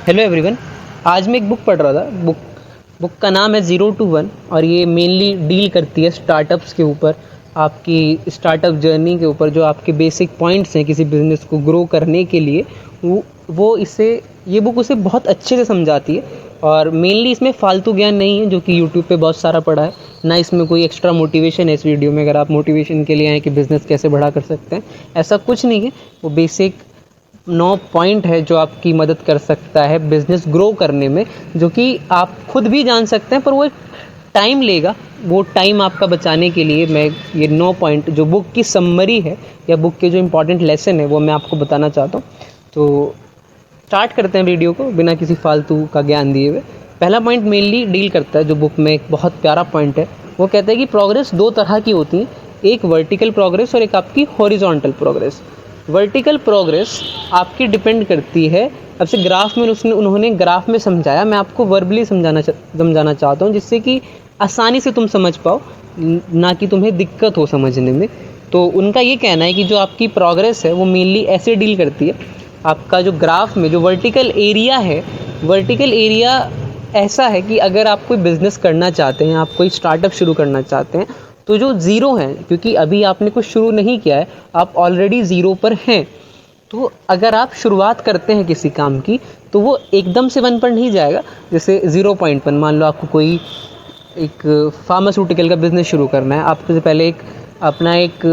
Hello everyone. आज मैं एक बुक पढ़ रहा था। बुक का नाम है 0 to 1 और ये मेनली डील करती है स्टार्टअप्स के ऊपर, आपकी स्टार्टअप जर्नी के ऊपर, जो आपके बेसिक पॉइंट्स हैं किसी बिज़नेस को ग्रो करने के लिए। वो इसे ये बुक उसे बहुत अच्छे से समझाती है और मेनली इसमें फालतू ज्ञान नहीं है जो कि यूट्यूब पे बहुत सारा पड़ा है, ना इसमें कोई एक्स्ट्रा मोटिवेशन है इस वीडियो में। अगर आप मोटिवेशन के लिए आए कि बिज़नेस कैसे बढ़ा कर सकते हैं, ऐसा कुछ नहीं है। वो बेसिक 9 पॉइंट है जो आपकी मदद कर सकता है बिज़नेस ग्रो करने में, जो कि आप खुद भी जान सकते हैं, पर वो एक टाइम लेगा। वो टाइम आपका बचाने के लिए मैं ये 9 पॉइंट जो बुक की समरी है या बुक के जो इम्पॉर्टेंट लेसन है वो मैं आपको बताना चाहता हूँ। तो स्टार्ट करते हैं वीडियो को बिना किसी फालतू का ज्ञान दिए हुए। पहला पॉइंट मेनली डील करता है जो बुक में एक बहुत प्यारा पॉइंट है। वो कहता है कि प्रोग्रेस 2 तरह की होती है, एक वर्टिकल प्रोग्रेस और एक आपकी हॉरिजॉन्टल प्रोग्रेस। वर्टिकल प्रोग्रेस आपकी डिपेंड करती है, अब से ग्राफ में उन्होंने ग्राफ में समझाया, मैं आपको वर्बली समझाना चाहता हूँ जिससे कि आसानी से तुम समझ पाओ, ना कि तुम्हें दिक्कत हो समझने में। तो उनका ये कहना है कि जो आपकी प्रोग्रेस है वो मेनली ऐसे डील करती है। आपका जो ग्राफ में जो वर्टिकल एरिया है, वर्टिकल एरिया ऐसा है कि अगर आप कोई बिज़नेस करना चाहते हैं, आप कोई स्टार्टअप शुरू करना चाहते हैं, तो जो ज़ीरो है, क्योंकि अभी आपने कुछ शुरू नहीं किया है, आप ऑलरेडी ज़ीरो पर हैं। तो अगर आप शुरुआत करते हैं किसी काम की, तो वो एकदम से 1 पर नहीं जाएगा। जैसे 0.1, मान लो आपको कोई एक फार्मास्यूटिकल का बिज़नेस शुरू करना है। आप सबसे पहले अपना एक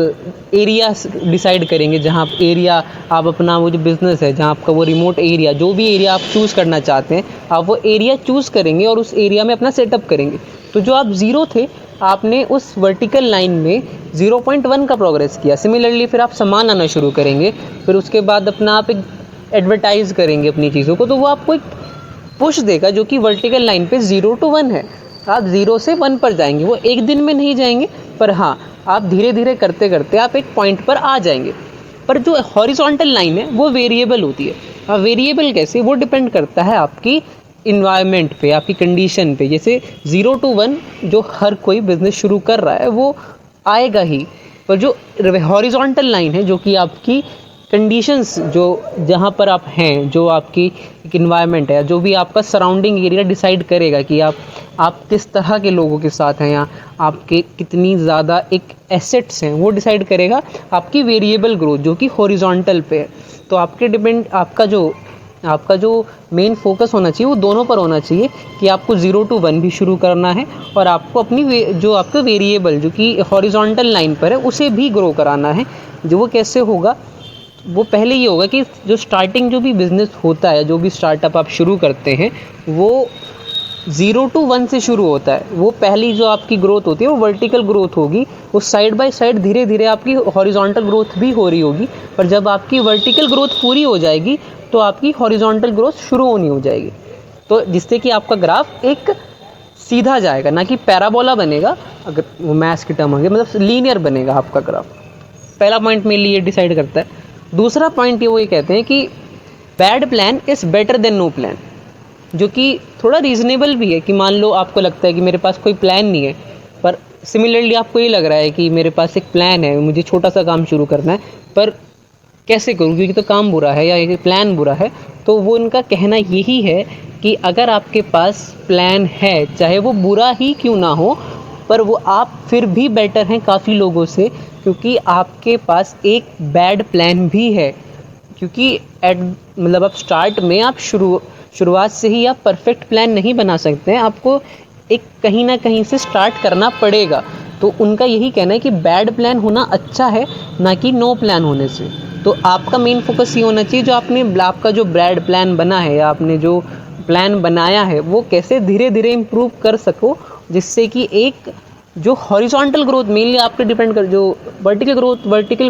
एरिया डिसाइड करेंगे, जहाँ एरिया आप अपना वो जो बिज़नेस है, जहाँ आपका वो रिमोट एरिया, जो भी एरिया आप चूज़ करना चाहते हैं, आप वो एरिया चूज़ करेंगे और उस एरिया में अपना सेटअप करेंगे। तो जो आप ज़ीरो थे, आपने उस वर्टिकल लाइन में 0.1 का प्रोग्रेस किया। सिमिलरली फिर आप सामान आना शुरू करेंगे, फिर उसके बाद अपना आप एक एडवर्टाइज़ करेंगे अपनी चीज़ों को, तो वो आपको एक पुश देगा जो कि वर्टिकल लाइन पे 0 to 1 है। आप 0 से 1 पर जाएंगे, वो एक दिन में नहीं जाएंगे, पर हाँ, आप धीरे धीरे करते करते आप एक पॉइंट पर आ जाएंगे। पर जो हॉरिजॉन्टल लाइन है वो वेरिएबल होती है। अब वेरिएबल कैसे? वो डिपेंड करता है आपकी इन्वायरमेंट पे, आपकी कंडीशन पे। जैसे 0 to 1 जो हर कोई बिज़नेस शुरू कर रहा है वो आएगा ही, पर जो हॉरिजॉन्टल लाइन है, जो कि आपकी कंडीशंस, जो जहाँ पर आप हैं, जो आपकी एक इन्वायरमेंट है, जो भी आपका सराउंडिंग एरिया डिसाइड करेगा कि आप किस तरह के लोगों के साथ हैं या आपके कितनी ज़्यादा एक एसेट्स हैं, वो डिसाइड करेगा आपकी वेरिएबल ग्रोथ जो कि हॉरिजॉन्टल पे है। तो आपका जो मेन फोकस होना चाहिए वो दोनों पर होना चाहिए कि आपको 0 to 1 भी शुरू करना है और आपको अपनी जो आपका वेरिएबल जो कि हॉरिजॉन्टल लाइन पर है उसे भी ग्रो कराना है। जो वो कैसे होगा? वो पहले ये होगा कि जो स्टार्टिंग जो भी बिज़नेस होता है, जो भी स्टार्टअप आप शुरू करते हैं, वो 0 to 1 से शुरू होता है। वो पहली जो आपकी ग्रोथ होती है वो वर्टिकल ग्रोथ होगी, वो साइड बाय साइड धीरे धीरे आपकी हॉरिजॉन्टल ग्रोथ भी हो रही होगी। पर जब आपकी वर्टिकल ग्रोथ पूरी हो जाएगी तो आपकी हॉरिजॉन्टल ग्रोथ शुरू होनी हो जाएगी। तो जिससे कि आपका ग्राफ एक सीधा जाएगा, ना कि पैराबोला बनेगा, अगर वो मैथ्स की टर्म होगी, मतलब लीनियर बनेगा आपका ग्राफ। पहला पॉइंट मेरे लिए डिसाइड करता है। दूसरा पॉइंट ये कहते हैं कि bad plan is better than no plan, जो कि थोड़ा रीज़नेबल भी है। कि मान लो आपको लगता है कि मेरे पास कोई प्लान नहीं है, पर सिमिलरली आपको ये लग रहा है कि मेरे पास एक प्लान है, मुझे छोटा सा काम शुरू करना है, पर कैसे करूँ क्योंकि तो काम बुरा है या ये प्लान बुरा है। तो वो उनका कहना यही है कि अगर आपके पास प्लान है, चाहे वो बुरा ही क्यों ना हो, पर वो आप फिर भी बेटर हैं काफ़ी लोगों से, क्योंकि आपके पास एक बैड प्लान भी है। क्योंकि मतलब आप स्टार्ट में आप शुरुआत से ही आप परफेक्ट प्लान नहीं बना सकते हैं, आपको एक कहीं ना कहीं से स्टार्ट करना पड़ेगा। तो उनका यही कहना है कि बैड प्लान होना अच्छा है, ना कि नो प्लान होने से। तो आपका मेन फोकस ये होना चाहिए, जो आपका जो बैड प्लान बना है या आपने जो प्लान बनाया है वो कैसे धीरे धीरे इम्प्रूव कर सको, जिससे कि एक जो हॉरिजॉन्टल ग्रोथ मेनली आपके डिपेंड कर, जो वर्टिकल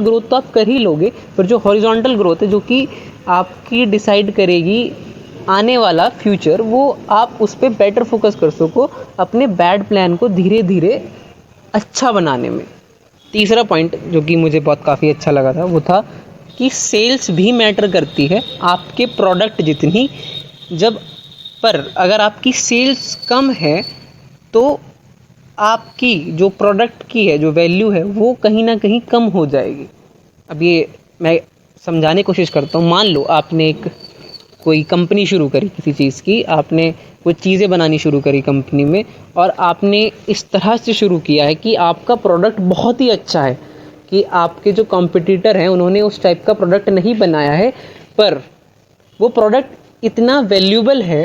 ग्रोथ तो आप कर ही लोगे, पर जो हॉरिजॉन्टल ग्रोथ है जो कि आपकी डिसाइड करेगी आने वाला फ्यूचर, वो आप उस पर बेटर फोकस कर सको अपने बैड प्लान को धीरे धीरे अच्छा बनाने में। तीसरा पॉइंट जो कि मुझे बहुत काफ़ी अच्छा लगा था वो था कि सेल्स भी मैटर करती है आपके प्रोडक्ट जितनी। पर अगर आपकी सेल्स कम है तो आपकी जो प्रोडक्ट की है जो वैल्यू है वो कहीं ना कहीं कम हो जाएगी। अब ये मैं समझाने की कोशिश करता हूँ। मान लो आपने एक कोई कंपनी शुरू करी किसी चीज़ की, आपने कुछ चीज़ें बनानी शुरू करी कंपनी में, और आपने इस तरह से शुरू किया है कि आपका प्रोडक्ट बहुत ही अच्छा है कि आपके जो कॉम्पिटिटर हैं उन्होंने उस टाइप का प्रोडक्ट नहीं बनाया है, पर वो प्रोडक्ट इतना वैल्यूबल है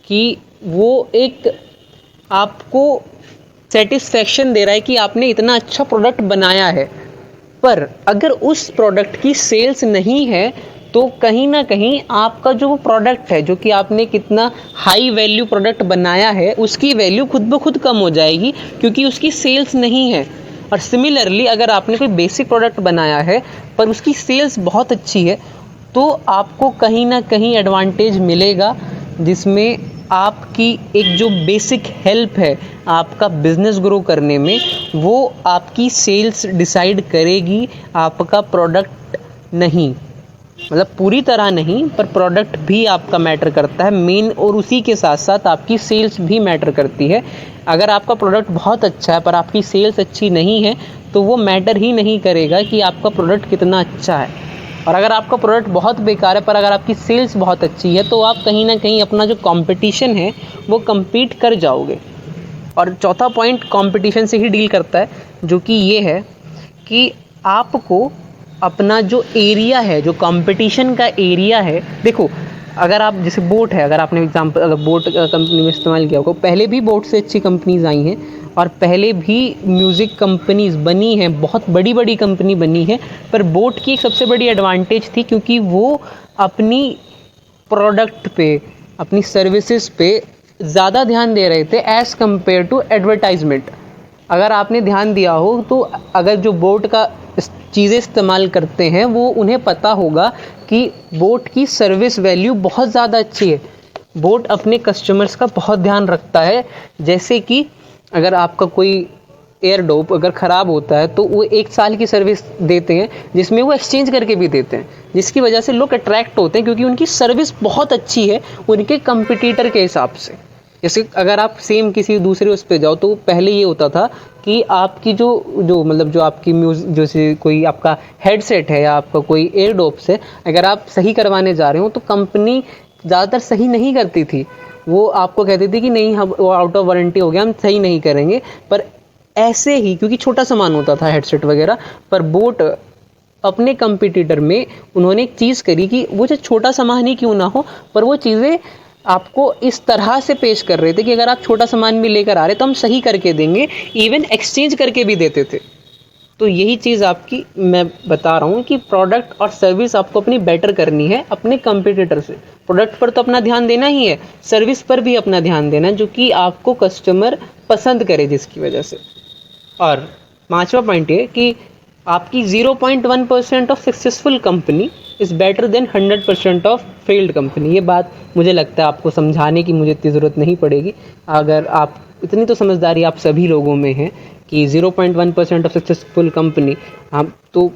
कि वो एक आपको सेटिस्फेक्शन दे रहा है कि आपने इतना अच्छा प्रोडक्ट बनाया है। पर अगर उस प्रोडक्ट की सेल्स नहीं है तो कहीं ना कहीं आपका जो प्रोडक्ट है, जो कि आपने कितना हाई वैल्यू प्रोडक्ट बनाया है, उसकी वैल्यू खुद ब खुद कम हो जाएगी क्योंकि उसकी सेल्स नहीं है। और सिमिलरली अगर आपने कोई बेसिक प्रोडक्ट बनाया है पर उसकी सेल्स बहुत अच्छी है तो आपको कहीं ना कहीं एडवांटेज मिलेगा, जिसमें आपकी एक जो बेसिक हेल्प है आपका बिजनेस ग्रो करने में, वो आपकी सेल्स डिसाइड करेगी, आपका प्रोडक्ट नहीं। मतलब पूरी तरह नहीं, पर प्रोडक्ट भी आपका मैटर करता है मेन, और उसी के साथ साथ आपकी सेल्स भी मैटर करती है। अगर आपका प्रोडक्ट बहुत अच्छा है पर आपकी सेल्स अच्छी नहीं है तो वो मैटर ही नहीं करेगा कि आपका प्रोडक्ट कितना अच्छा है। और अगर आपका प्रोडक्ट बहुत बेकार है पर अगर आपकी सेल्स बहुत अच्छी है तो आप कहीं ना कहीं अपना जो कंपटीशन है वो compete कर जाओगे। और चौथा पॉइंट कंपटीशन से ही डील करता है, जो कि ये है कि आपको अपना जो एरिया है, जो कंपटीशन का एरिया है, देखो अगर आप जैसे बोट है, अगर आपने एग्जांपल अगर बोट कंपनी में इस्तेमाल किया होगा, पहले भी बोट से अच्छी कंपनीज आई हैं और पहले भी म्यूज़िक कंपनीज बनी हैं, बहुत बड़ी बड़ी कंपनी बनी है, पर बोट की एक सबसे बड़ी एडवांटेज थी क्योंकि वो अपनी प्रोडक्ट पे, अपनी सर्विसेज पे ज़्यादा ध्यान दे रहे थे एज़ कम्पेयर टू एडवर्टाइजमेंट। अगर आपने ध्यान दिया हो तो अगर जो बोट का चीज़ें इस्तेमाल करते हैं वो उन्हें पता होगा कि बोट की सर्विस वैल्यू बहुत ज़्यादा अच्छी है। बोट अपने कस्टमर्स का बहुत ध्यान रखता है, जैसे कि अगर आपका कोई एयर डोप अगर ख़राब होता है तो वो 1 साल की सर्विस देते हैं, जिसमें वो एक्सचेंज करके भी देते हैं, जिसकी वजह से लोग अट्रैक्ट होते हैं क्योंकि उनकी सर्विस बहुत अच्छी है उनके कंपटीटर के हिसाब से। जैसे अगर आप सेम किसी दूसरे उस पे जाओ तो पहले ये होता था कि आपकी जो मतलब जो आपकी म्यूज़िक, जैसे कोई आपका हेडसेट है या आपका कोई एयरडोप्स है, अगर आप सही करवाने जा रहे हो तो कंपनी ज़्यादातर सही नहीं करती थी। वो आपको कहती थी कि नहीं, हम वो आउट ऑफ वारंटी हो गया, हम सही नहीं करेंगे। पर ऐसे ही क्योंकि छोटा सामान होता था हेडसेट वगैरह, पर बोट अपने कंपटीटर में उन्होंने एक चीज़ करी कि वो जो छोटा सामान ही क्यों ना हो, पर वो चीज़ें आपको इस तरह से पेश कर रहे थे कि अगर आप छोटा सामान भी लेकर आ रहे तो हम सही करके देंगे, इवन एक्सचेंज करके भी देते थे। तो यही चीज़ आपकी मैं बता रहा हूँ कि प्रोडक्ट और सर्विस आपको अपनी बेटर करनी है अपने कंपटीटर से। प्रोडक्ट पर तो अपना ध्यान देना ही है, सर्विस पर भी अपना ध्यान देना है, जो कि आपको कस्टमर पसंद करे जिसकी वजह से। और 5वां पॉइंट ये कि आपकी 0.1% of successful company is better then 100% of failed company. ये बात मुझे लगता है आपको समझाने की मुझे इतनी ज़रूरत नहीं पड़ेगी। अगर आप इतनी तो समझदारी आप सभी लोगों में है कि 0.1% ऑफ सक्सेसफुल कंपनी, हम तो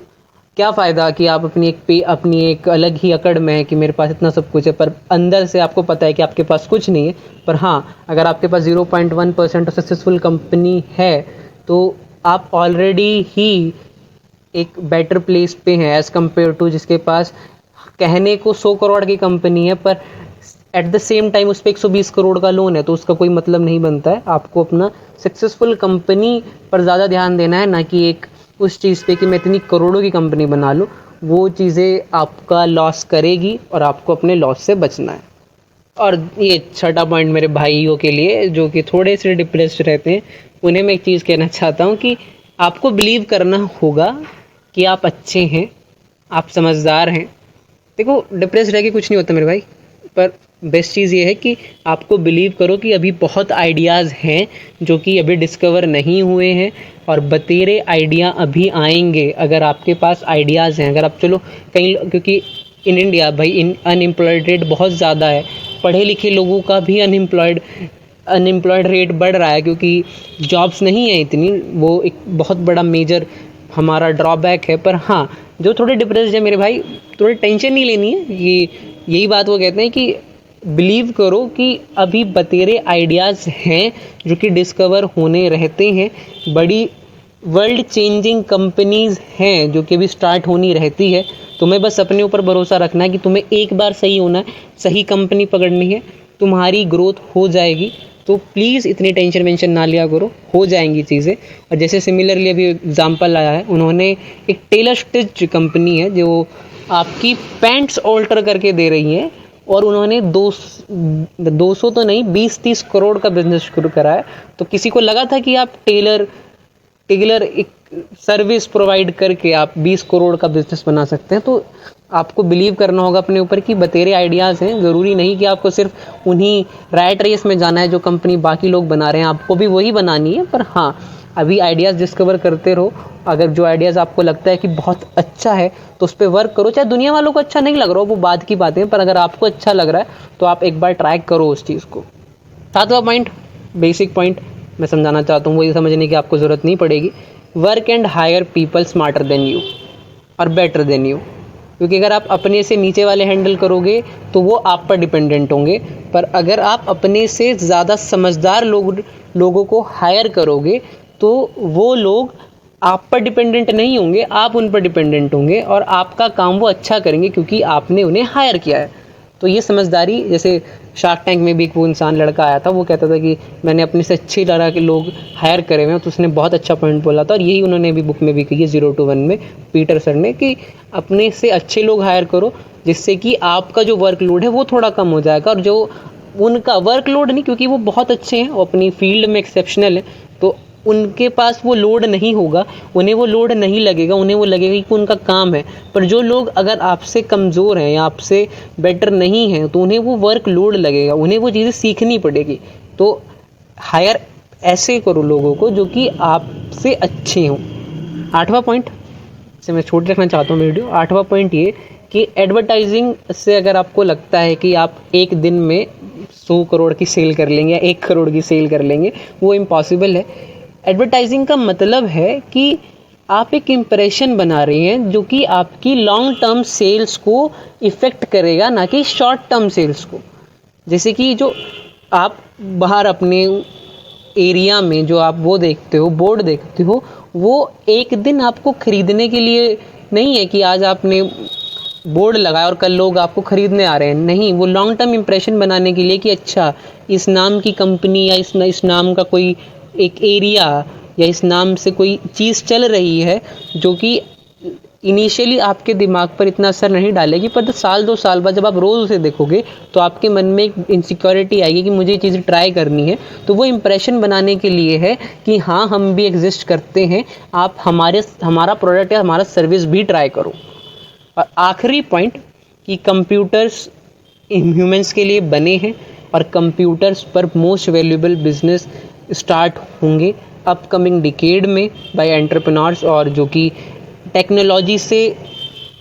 क्या फ़ायदा कि आप अपनी एक अलग ही अकड़ में है कि मेरे पास इतना सब कुछ है, पर अंदर से आपको पता है कि आपके पास कुछ नहीं है। पर हाँ, अगर आपके पास 0.1% ऑफ सक्सेसफुल कंपनी है तो आप ऑलरेडी ही एक बेटर प्लेस पे हैं एज़ कम्पेयर टू जिसके पास कहने को 100 करोड़ की कंपनी है पर एट द सेम टाइम उस पर 120 करोड़ का लोन है, तो उसका कोई मतलब नहीं बनता है। आपको अपना सक्सेसफुल कंपनी पर ज़्यादा ध्यान देना है, ना कि एक उस चीज़ पे कि मैं इतनी करोड़ों की कंपनी बना लूँ। वो चीज़ें आपका लॉस करेगी और आपको अपने लॉस से बचना है। और ये छठा पॉइंट मेरे भाइयों के लिए जो कि थोड़े से डिप्रेस्ड रहते हैं, उन्हें मैं एक चीज़ कहना चाहता हूँ कि आपको बिलीव करना होगा कि आप अच्छे हैं, आप समझदार हैं। देखो, डिप्रेस्ड रह के कुछ नहीं होता मेरे भाई, पर बेस्ट चीज़ ये है कि आपको बिलीव करो कि अभी बहुत आइडियाज़ हैं जो कि अभी डिस्कवर नहीं हुए हैं और बतेरे आइडिया अभी आएंगे। अगर आपके पास आइडियाज़ हैं, अगर आप चलो कहीं, क्योंकि इन इंडिया भाई अनएम्प्लॉयड रेट बहुत ज़्यादा है, पढ़े लिखे लोगों का भी अनएम्प्लॉयड रेट बढ़ रहा है क्योंकि जॉब्स नहीं है इतनी। वो एक बहुत बड़ा मेजर हमारा ड्रॉबैक है। पर हाँ, जो थोड़े डिप्रेस्ड है मेरे भाई, थोड़ी टेंशन नहीं लेनी है। यही बात वो कहते हैं कि बिलीव करो कि अभी बतेरे आइडियाज़ हैं जो कि डिस्कवर होने रहते हैं। बड़ी वर्ल्ड चेंजिंग कंपनीज़ हैं जो कि अभी स्टार्ट होनी रहती है। तुम्हें बस अपने ऊपर भरोसा रखना है कि तुम्हें एक बार सही होना है, सही कंपनी पकड़नी है, तुम्हारी ग्रोथ हो जाएगी। तो प्लीज़ इतनी टेंशन वेंशन ना लिया करो, हो जाएंगी चीज़ें। और जैसे सिमिलरली अभी एग्जांपल आया है, उन्होंने एक टेलर स्टिच कंपनी है जो आपकी पैंट्स ऑल्टर करके दे रही है, और उन्होंने 200 तो नहीं 20-30 करोड़ का बिजनेस शुरू करा है। तो किसी को लगा था कि आप टेलर एक सर्विस प्रोवाइड करके आप 20 करोड़ का बिजनेस बना सकते हैं? तो आपको बिलीव करना होगा अपने ऊपर कि बतेरे आइडियाज़ हैं, ज़रूरी नहीं कि आपको सिर्फ उन्हीं रैट रेस में जाना है जो कंपनी बाकी लोग बना रहे हैं, आपको भी वही बनानी है। पर हाँ, अभी आइडियाज़ डिस्कवर करते रहो। अगर जो आइडियाज़ आपको लगता है कि बहुत अच्छा है तो उस पर वर्क करो, चाहे दुनिया वालों को अच्छा नहीं लग रहा हो, वो बात की बातें, पर अगर आपको अच्छा लग रहा है तो आप एक बार ट्राई करो उस चीज़ को। 7वां पॉइंट, बेसिक पॉइंट मैं समझाना चाहता हूँ, वो ये समझने की आपको ज़रूरत नहीं पड़ेगी। Work and hire people smarter than you और बेटर देन यू। क्योंकि अगर आप अपने से नीचे वाले हैंडल करोगे तो वो आप पर डिपेंडेंट होंगे, पर अगर आप अपने से ज़्यादा समझदार लोगों को हायर करोगे तो वो लोग आप पर डिपेंडेंट नहीं होंगे, आप उन पर डिपेंडेंट होंगे, और आपका काम वो अच्छा करेंगे क्योंकि आपने उन्हें हायर किया है। तो ये समझदारी, जैसे शार्क टैंक में भी एक वो इंसान लड़का आया था, वो कहता था कि मैंने अपने से अच्छी तरह के लोग हायर करे हुए हैं, तो उसने बहुत अच्छा पॉइंट बोला था। और यही उन्होंने भी बुक में भी कही है 0 to 1 में, पीटर सर ने, कि अपने से अच्छे लोग हायर करो जिससे कि आपका जो वर्कलोड है वो थोड़ा कम हो जाएगा। और जो उनका वर्कलोड नहीं, क्योंकि वो बहुत अच्छे हैं, वो अपनी फील्ड में एक्सेप्शनल है, तो उनके पास वो लोड नहीं होगा, उन्हें वो लोड नहीं लगेगा, उन्हें वो लगेगा कि उनका काम है। पर जो लोग अगर आपसे कमज़ोर हैं या आपसे बेटर नहीं हैं तो उन्हें वो वर्क लोड लगेगा, उन्हें वो चीज़ें सीखनी पड़ेगी। तो हायर ऐसे करो लोगों को जो कि आपसे अच्छे हों। 8वां पॉइंट से मैं छोड़ रखना चाहता हूँ वीडियो। 8वां पॉइंट ये कि एडवर्टाइजिंग से अगर आपको लगता है कि आप एक दिन में 100 करोड़ की सेल कर लेंगे या 1 करोड़ की सेल कर लेंगे, वो इम्पॉसिबल है। एडवर्टाइजिंग का मतलब है कि आप एक इम्प्रेशन बना रहे हैं जो कि आपकी लॉन्ग टर्म सेल्स को इफ़ेक्ट करेगा, ना कि शॉर्ट टर्म सेल्स को। जैसे कि जो आप बाहर अपने एरिया में जो आप वो देखते हो, बोर्ड देखते हो, वो एक दिन आपको ख़रीदने के लिए नहीं है कि आज आपने बोर्ड लगाया और कल लोग आपको ख़रीदने आ रहे हैं। नहीं, वो लॉन्ग टर्म इम्प्रेशन बनाने के लिए कि अच्छा, इस नाम की कंपनी या इस नाम का कोई एक एरिया या इस नाम से कोई चीज़ चल रही है जो कि इनिशियली आपके दिमाग पर इतना असर नहीं डालेगी, पर 1-2 साल बाद जब आप रोज़ उसे देखोगे तो आपके मन में एक इनसिक्योरिटी आएगी कि मुझे ये चीज़ ट्राई करनी है। तो वो इम्प्रेशन बनाने के लिए है कि हाँ, हम भी एग्जिस्ट करते हैं, आप हमारा प्रोडक्ट या हमारा सर्विस भी ट्राई करो। और आखिरी पॉइंट कि कंप्यूटर्स ह्यूमंस के लिए बने हैं और कंप्यूटर्स पर मोस्ट वैल्यूएबल बिजनेस स्टार्ट होंगे अपकमिंग डिकेड में बाय एंटरप्रेन्योर्स, और जो कि टेक्नोलॉजी से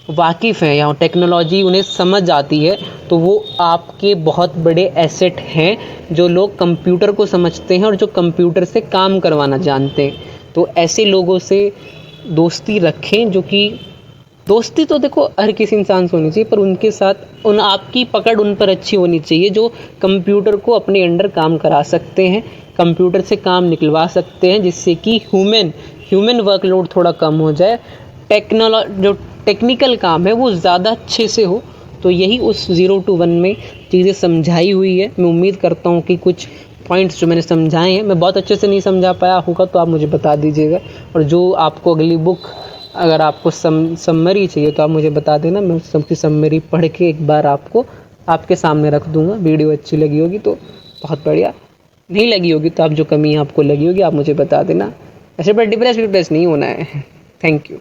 वाकिफ़ हैं या टेक्नोलॉजी उन्हें समझ आती है, तो वो आपके बहुत बड़े एसेट हैं जो लोग कंप्यूटर को समझते हैं और जो कंप्यूटर से काम करवाना जानते हैं। तो ऐसे लोगों से दोस्ती रखें, जो कि दोस्ती तो देखो हर किसी इंसान से होनी चाहिए, पर उनके साथ आपकी पकड़ उन पर अच्छी होनी चाहिए जो कंप्यूटर को अपने अंडर काम करा सकते हैं, कंप्यूटर से काम निकलवा सकते हैं, जिससे कि ह्यूमन वर्कलोड थोड़ा कम हो जाए, जो टेक्निकल काम है वो ज़्यादा अच्छे से हो। तो यही उस 0 to 1 में चीज़ें समझाई हुई है। मैं उम्मीद करता हूँ कि कुछ पॉइंट्स जो मैंने समझाए हैं, मैं बहुत अच्छे से नहीं समझा पाया होगा तो आप मुझे बता दीजिएगा। और जो आपको अगली बुक, अगर आपको समरी चाहिए तो आप मुझे बता देना, मैं सबकी समरी पढ़ के एक बार आपको आपके सामने रख दूँगा। वीडियो अच्छी लगी होगी तो बहुत बढ़िया, नहीं लगी होगी तो आप जो कमी आपको लगी होगी आप मुझे बता देना। ऐसे पर डिप्रेस नहीं होना है। Thank you.